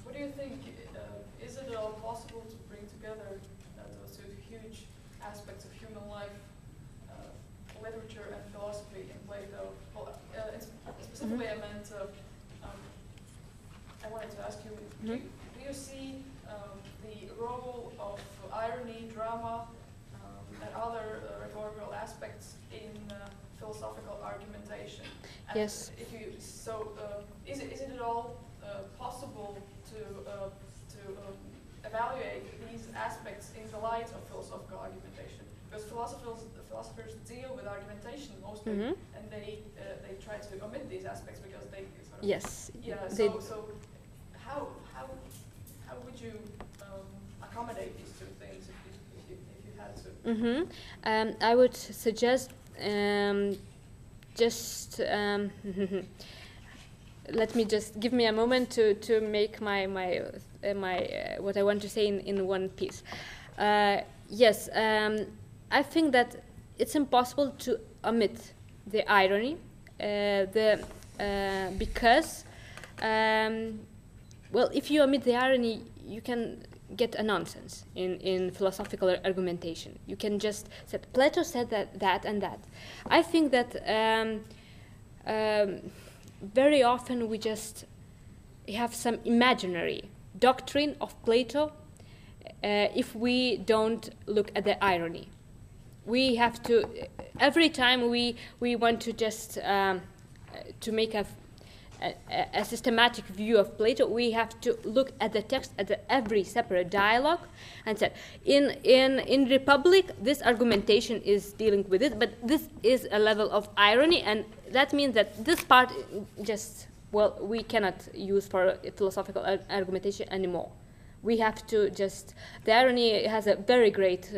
what do you think, is it at all possible to bring together those two huge aspects of human life, literature and philosophy in Plato? Well, specifically I meant, I wanted to ask you, do you see the role of irony, drama, and other rhetorical aspects in philosophical argumentation? And Yes. If you is it at all possible to evaluate these aspects in the light of philosophical argumentation? Because philosophers deal with argumentation mostly, and they try to omit these aspects because they sort of Yes. yeah. So how would you accommodate these two things if you had to? I would suggest let me just give me a moment to make my what I want to say in one piece. Yes, I think that it's impossible to omit the irony, because well, if you omit the irony, you can get a nonsense in philosophical argumentation. You can just say, Plato said that and that. I think that very often we just have some imaginary doctrine of Plato if we don't look at the irony. We have to, every time we want to just to make a systematic view of Plato, we have to look at the text at every separate dialogue and say, in Republic, this argumentation is dealing with it, but this is a level of irony, and that means that this part just, well, we cannot use for philosophical argumentation anymore. We have to just, the irony has a very great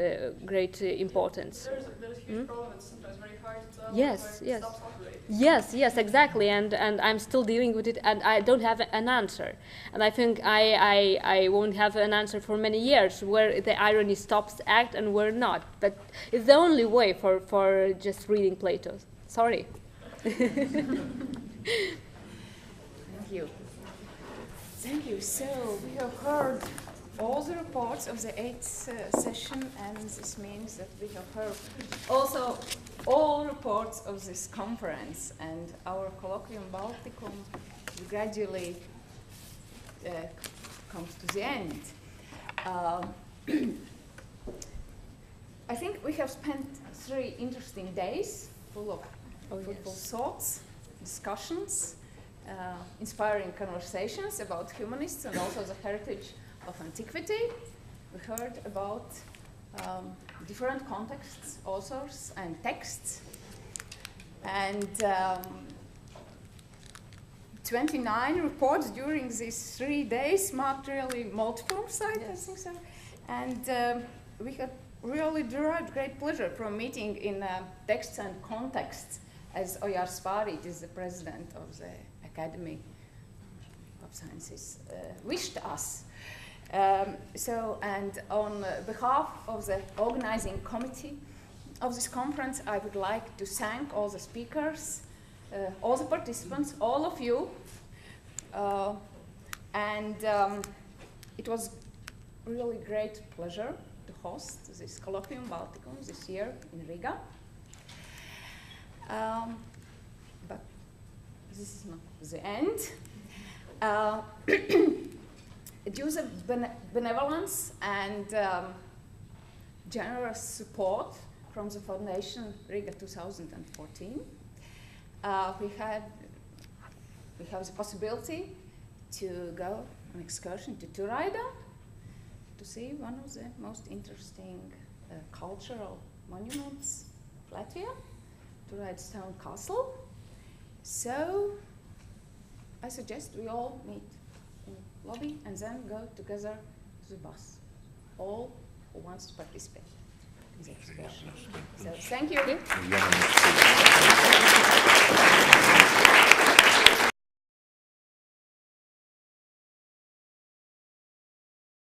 importance. There's a huge problem. It's sometimes very hard to tell Yes, where yes. it stops operating. Yes, exactly, and I'm still dealing with it, and I don't have an answer, and I think I won't have an answer for many years where the irony stops act and where not. But it's the only way for just reading Plato. Sorry. Thank you. Thank you. So we have heard all the reports of the 8th session, and this means that we have heard also all reports of this conference, and our Colloquium Balticum gradually comes to the end. I think we have spent 3 interesting days full of fruitful thoughts, discussions, inspiring conversations about humanists and also the heritage of antiquity. We heard about different contexts, authors, and texts. And 29 reports during these 3 days marked really multiple sites, yes. I think so. And we had really derived great pleasure from meeting in texts and contexts, as Oyar Sparit is the president of the Academy of Sciences wished us. And on behalf of the organizing committee of this conference, I would like to thank all the speakers, all the participants, all of you. It was really great pleasure to host this Colloquium Balticum this year in Riga. But this is not the end. Due to benevolence and generous support from the Foundation Riga 2014, we have the possibility to go on excursion to Turida to see one of the most interesting cultural monuments of Latvia, Turida Stone Castle. So I suggest we all meet in the lobby and then go together to the bus, all who wants to participate in the excursion. So thank you.